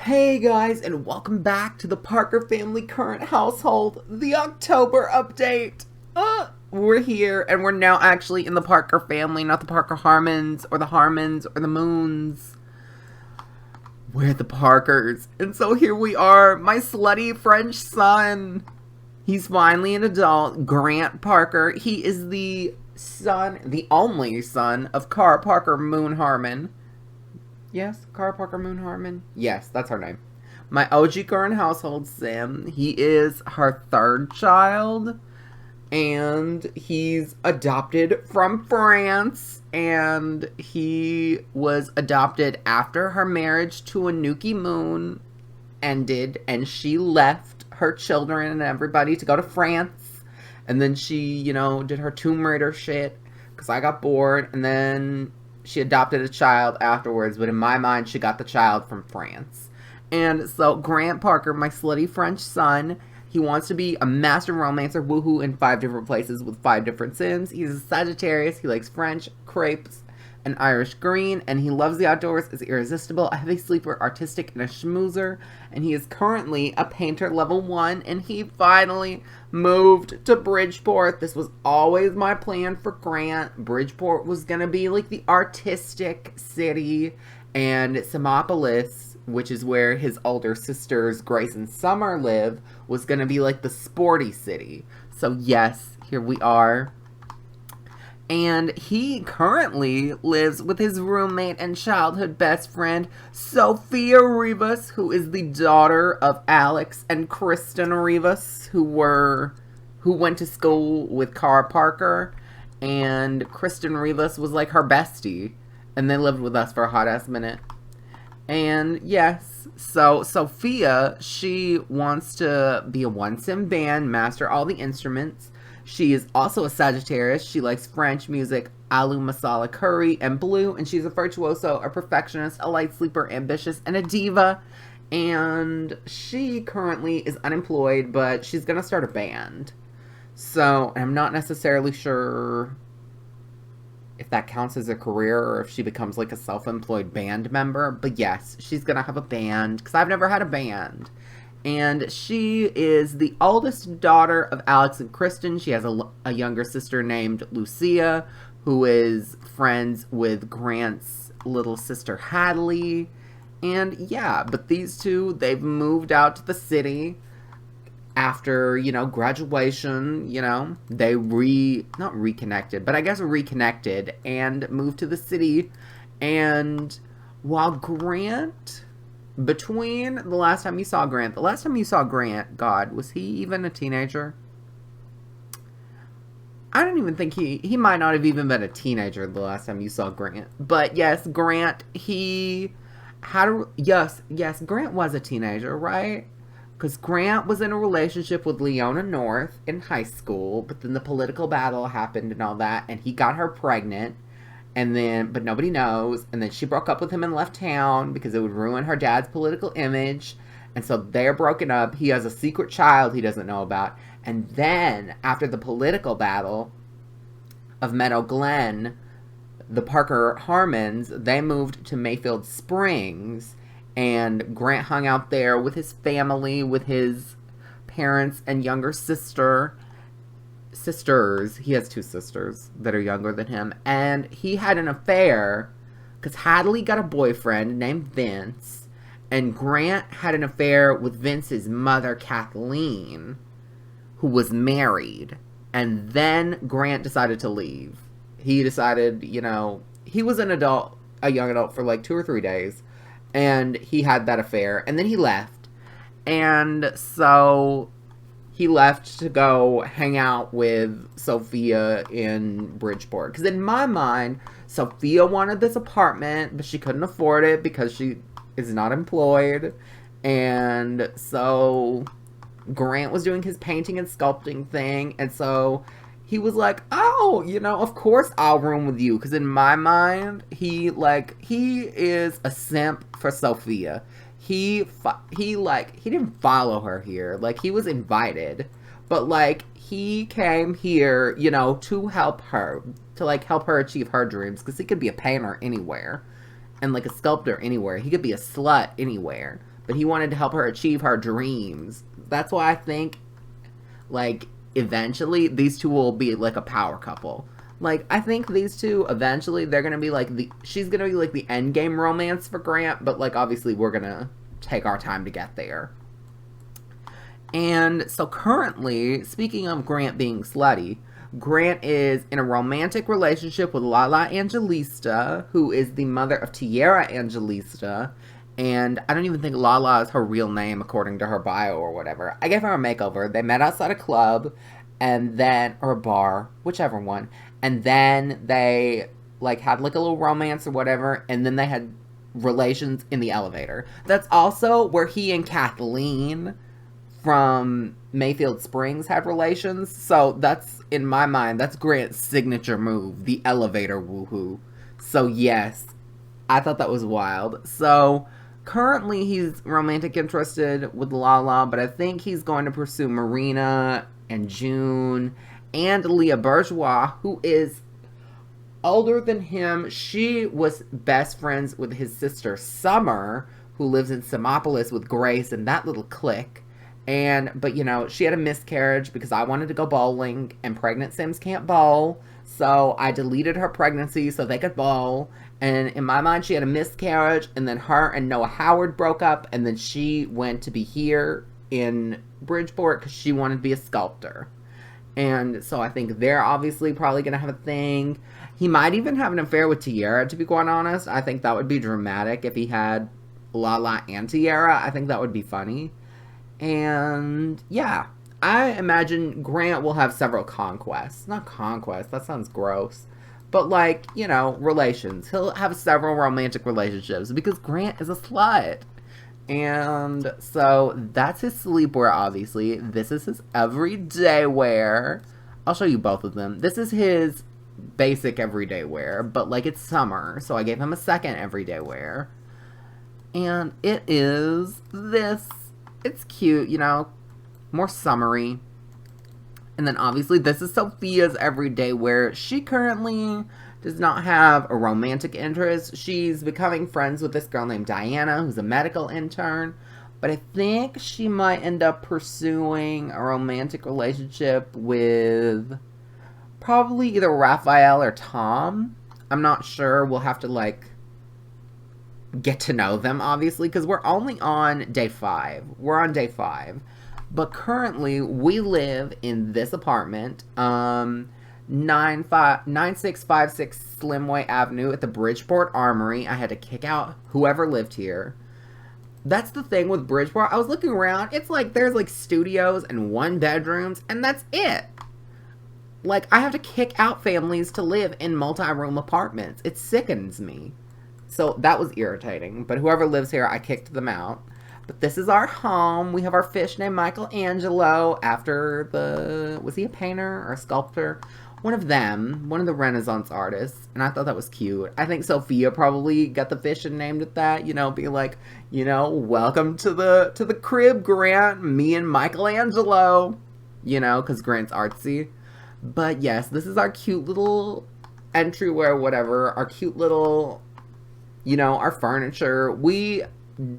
Hey guys, and welcome back to the Parker family current household, the October update. We're here, and we're now actually in the Parker family, not the Parker Harmons, or the Moons. We're the Parkers. And so here we are, my slutty French son. He's finally an adult, Grant Parker. He is the only son of Cara Parker Moon Harmon. Yes, Cara Parker Moon Harmon. Yes, that's her name. My OG current household sim. He is her third child. And he's adopted from France. And he was adopted after her marriage to Anuki Moon ended. And she left her children and everybody to go to France. And then she, did her Tomb Raider shit. Because I got bored. And then she adopted a child afterwards, but in my mind, she got the child from France. And so Grant Parker, my slutty French son, he wants to be a master romancer, woohoo, in 5 different places with 5 different sims. He's a Sagittarius. He likes French, crepes, and Irish green, and he loves the outdoors, is irresistible, a heavy sleeper, artistic, and a schmoozer. And he is currently a painter level 1, and he finally moved to Bridgeport. This was always my plan for Grant. Bridgeport was going to be like the artistic city, and Simopolis, which is where his older sisters Grace and Summer live, was going to be like the sporty city. So yes, here we are. And he currently lives with his roommate and childhood best friend, Sofia Rivas, who is the daughter of Alex and Kristen Rivas, who went to school with Cara Parker. And Kristen Rivas was like her bestie. And they lived with us for a hot-ass minute. And yes, so Sofia, she wants to be a one-sim band, master all the instruments. She is also a Sagittarius. She likes French music, aloo masala curry, and blue. And she's a virtuoso, a perfectionist, a light sleeper, ambitious, and a diva. And she currently is unemployed, but she's going to start a band. So I'm not necessarily sure if that counts as a career or if she becomes like a self-employed band member. But yes, she's going to have a band because I've never had a band. And she is the oldest daughter of Alex and Kristen. She has a younger sister named Lucia, who is friends with Grant's little sister Hadley. And yeah, but these two, they've moved out to the city after, graduation. They not reconnected, but I guess reconnected and moved to the city. And while Grant, between the last time you saw Grant, God, was he even a teenager? I don't even think he might not have even been a teenager the last time you saw Grant. But yes, Grant, Grant was a teenager, right? Because Grant was in a relationship with Leona North in high school, but then the political battle happened and all that, and he got her pregnant. But nobody knows. And then she broke up with him and left town because it would ruin her dad's political image. And so they're broken up. He has a secret child he doesn't know about. And then, after the political battle of Meadow Glen, the Parker Harmons, they moved to Mayfield Springs. And Grant hung out there with his family, with his parents and younger sisters. He has 2 sisters that are younger than him. And he had an affair because Hadley got a boyfriend named Vince. And Grant had an affair with Vince's mother, Kathleen, who was married. And then Grant decided to leave. He decided, he was a young adult for like 2 or 3 days. And he had that affair. And then he left. And so he left to go hang out with Sofia in Bridgeport. Because in my mind, Sofia wanted this apartment, but she couldn't afford it because she is not employed. And so Grant was doing his painting and sculpting thing. And so he was like, oh, of course I'll room with you. Because in my mind, he is a simp for Sofia. He didn't follow her here. He was invited. But, he came here, to help her. To, help her achieve her dreams. Because he could be a painter anywhere. And, a sculptor anywhere. He could be a slut anywhere. but he wanted to help her achieve her dreams. That's why I think, like, eventually these two will be like a power couple. Like, I think these two, eventually, they're gonna be like she's gonna be like the end game romance for Grant, but like, obviously, we're gonna take our time to get there. And so currently, speaking of Grant being slutty, Grant is in a romantic relationship with Lala Angelista, who is the mother of Tierra Angelista. And I don't even think Lala is her real name according to her bio or whatever. I gave her a makeover. They met outside a club, and then, or a bar, whichever one. And then they, like, had, like, a little romance or whatever, and then they had relations in the elevator. That's also where he and Kathleen from Mayfield Springs had relations. So that's, in my mind, that's Grant's signature move, the elevator woohoo. So yes, I thought that was wild. So currently he's romantic interested with Lala, but I think he's going to pursue Marina and June and Leah Bourgeois, who is older than him. She was best friends with his sister Summer, who lives in Simopolis with Grace and that little clique. But you know, she had a miscarriage because I wanted to go bowling, and pregnant Sims can't bowl. So I deleted her pregnancy so they could bowl. And in my mind, she had a miscarriage, and then her and Noah Howard broke up, and then she went to be here in Bridgeport because she wanted to be a sculptor. And so I think they're obviously probably going to have a thing. He might even have an affair with Tierra, to be quite honest. I think that would be dramatic if he had Lala and Tierra. I think that would be funny. And yeah, I imagine Grant will have several conquests. Not conquests, that sounds gross. But like, you know, relations. He'll have several romantic relationships because Grant is a slut. And so that's his sleepwear, obviously. This is his everyday wear. I'll show you both of them. This is his basic everyday wear, but like it's summer, so I gave him a second everyday wear. And it is this. It's cute, you know, more summery. And then obviously this is Sofia's everyday wear. She currently does not have a romantic interest. She's becoming friends with this girl named Diana, who's a medical intern. But I think she might end up pursuing a romantic relationship with probably either Raphael or Tom. I'm not sure. We'll have to, like, get to know them, obviously, because we're only on day 5. We're on day 5. But currently, we live in this apartment, 9656 Slimway Avenue at the Bridgeport Armory. I had to kick out whoever lived here. That's the thing with Bridgeport. I was looking around. It's like there's like studios and 1 bedrooms, and that's it. Like, I have to kick out families to live in multi-room apartments. It sickens me. So that was irritating. But whoever lives here, I kicked them out. But this is our home. We have our fish named Michelangelo after the... Was he a painter or a sculptor? One of them. One of the Renaissance artists. And I thought that was cute. I think Sofia probably got the fish and named it that. You know, be like, you know, welcome to the crib, Grant. Me and Michelangelo. You know, because Grant's artsy. But yes, this is our cute little entryway, whatever. Our cute little... You know, our furniture. We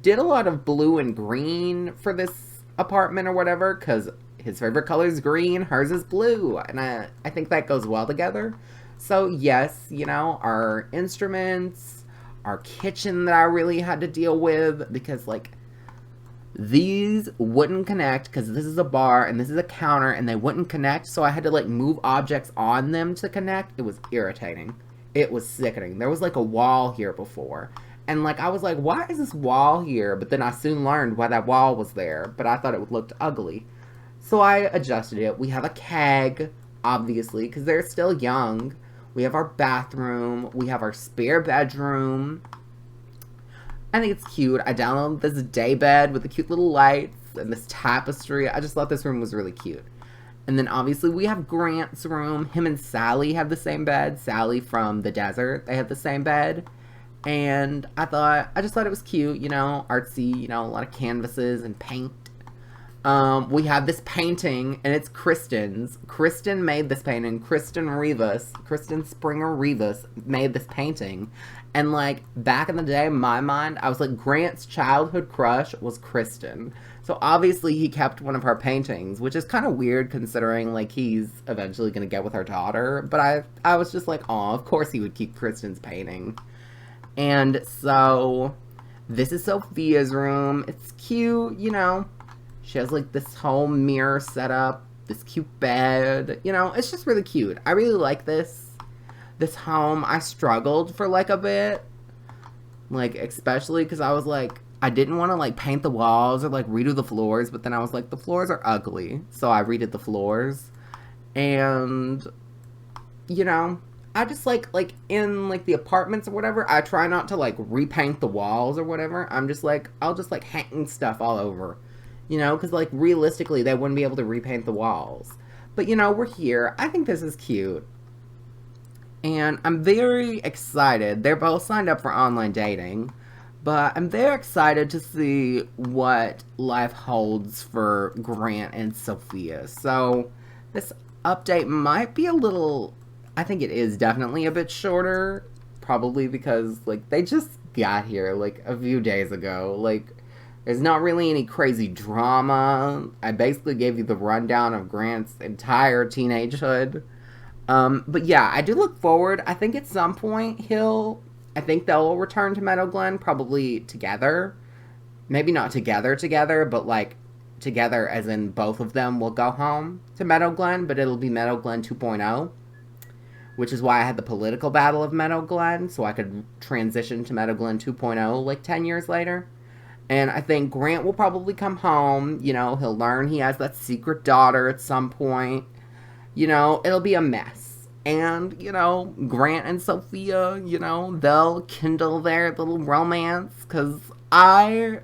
did a lot of blue and green for this apartment or whatever, because his favorite color is green, hers is blue, and I think that goes well together. So yes, you know, our instruments, our kitchen that I really had to deal with, because like, these wouldn't connect, because this is a bar, and this is a counter, and they wouldn't connect, so I had to like move objects on them to connect. It was irritating. It was sickening. There was like a wall here before. And like, I was like, why is this wall here? But then I soon learned why that wall was there. But I thought it looked ugly. So I adjusted it. We have a keg, obviously, because they're still young. We have our bathroom. We have our spare bedroom. I think it's cute. I downloaded this day bed with the cute little lights and this tapestry. I just thought this room was really cute. And then obviously we have Grant's room. Him and Sally have the same bed. Sally from the desert, they have the same bed. And I just thought it was cute, you know, artsy, you know, a lot of canvases and paint. We have this painting, and it's Kristen's. Kristen made this painting. Kristen Springer Rivas made this painting. And, like, back in the day, in my mind, I was like, Grant's childhood crush was Kristen. So obviously he kept one of her paintings, which is kind of weird considering, like, he's eventually going to get with her daughter. But I was just like, oh, of course he would keep Kristen's painting. And so this is Sofia's room. It's cute, you know. She has, like, this whole mirror set up, this cute bed. You know, it's just really cute. I really like this home. I struggled for, like, a bit. Like, especially because I was like, I didn't want to, like, paint the walls or, like, redo the floors. But then I was like, the floors are ugly. So I redid the floors. And, you know, I just, like, in, like, the apartments or whatever, I try not to, like, repaint the walls or whatever. I'm just, like, I'll just, like, hang stuff all over. You know, because, like, realistically, they wouldn't be able to repaint the walls. But, you know, we're here. I think this is cute. And I'm very excited. They're both signed up for online dating. But I'm very excited to see what life holds for Grant and Sofia. So, this update might be a little... I think it is definitely a bit shorter. Probably because, like, they just got here, like, a few days ago. Like, there's not really any crazy drama. I basically gave you the rundown of Grant's entire teenagehood. But yeah, I do look forward. I think at some point I think they'll return to Meadow Glen, probably together. Maybe not together, but like together as in both of them will go home to Meadow Glen, but it'll be Meadow Glen 2.0, which is why I had the political battle of Meadow Glen, so I could transition to Meadow Glen 2.0 like 10 years later. And I think Grant will probably come home, you know, he'll learn he has that secret daughter at some point. You know, it'll be a mess. And, you know, Grant and Sofia, you know, they'll kindle their little romance. Because I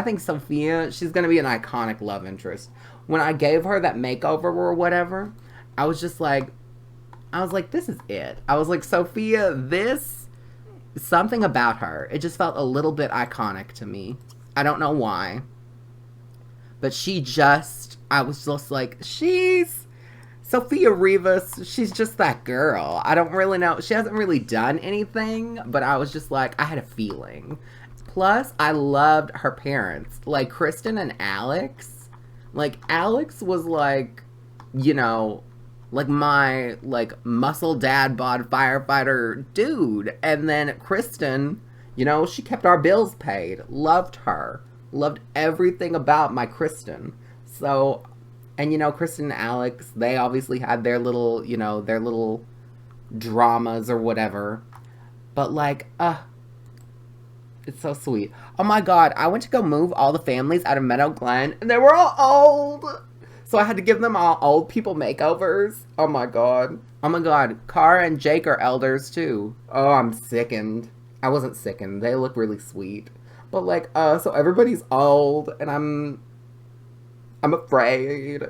think Sofia, she's going to be an iconic love interest. When I gave her that makeover or whatever, I was like, this is it. I was like, Sofia, something about her. It just felt a little bit iconic to me. I don't know why. But I was just like, Sofia Rivas, she's just that girl. I don't really know. She hasn't really done anything, but I was just like, I had a feeling. Plus, I loved her parents. Like, Kristen and Alex. Like, Alex was like, you know, like my, like, muscle dad bod firefighter dude. And then Kristen, you know, she kept our bills paid. Loved her. Loved everything about my Kristen. So... And, you know, Kristen and Alex, they obviously had their little, you know, their little dramas or whatever. But, like, it's so sweet. Oh, my God. I went to go move all the families out of Meadow Glen, and they were all old. So I had to give them all old people makeovers. Oh, my God. Oh, my God. Cara and Jake are elders, too. Oh, I'm sickened. I wasn't sickened. They look really sweet. But, like, so everybody's old, and I'm afraid.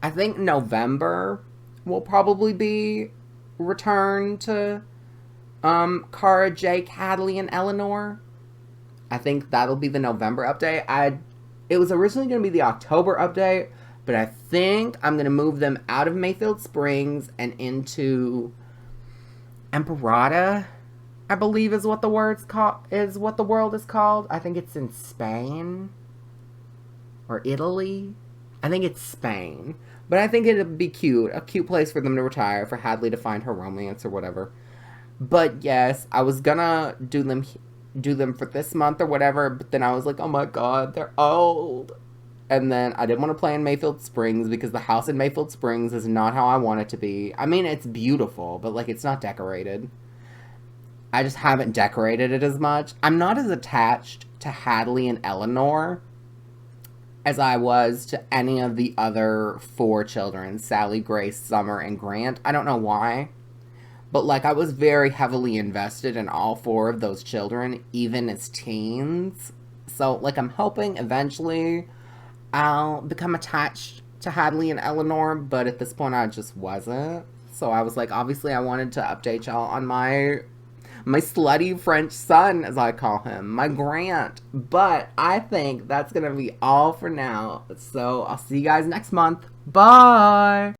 I think November will probably be return to Cara, Jake, Hadley, and Eleanor. I think that'll be the November update. It was originally going to be the October update, but I think I'm going to move them out of Mayfield Springs and into Emperata, I believe is what the world is called. I think it's in Spain or Italy. I think it's Spain. But I think it'd be cute. A cute place for them to retire, for Hadley to find her romance or whatever. But yes, I was gonna do them for this month or whatever, but then I was like, oh my God, they're old. And then I didn't want to play in Mayfield Springs because the house in Mayfield Springs is not how I want it to be. I mean, it's beautiful, but like, it's not decorated. I just haven't decorated it as much. I'm not as attached to Hadley and Eleanor as I was to any of the other 4 children, Sally, Grace, Summer, and Grant. I don't know why, but like I was very heavily invested in all 4 of those children, even as teens. So like I'm hoping eventually I'll become attached to Hadley and Eleanor, but at this point I just wasn't. So I was like, obviously I wanted to update y'all on my slutty French son, as I call him, my Grant. But I think that's going to be all for now. So I'll see you guys next month. Bye!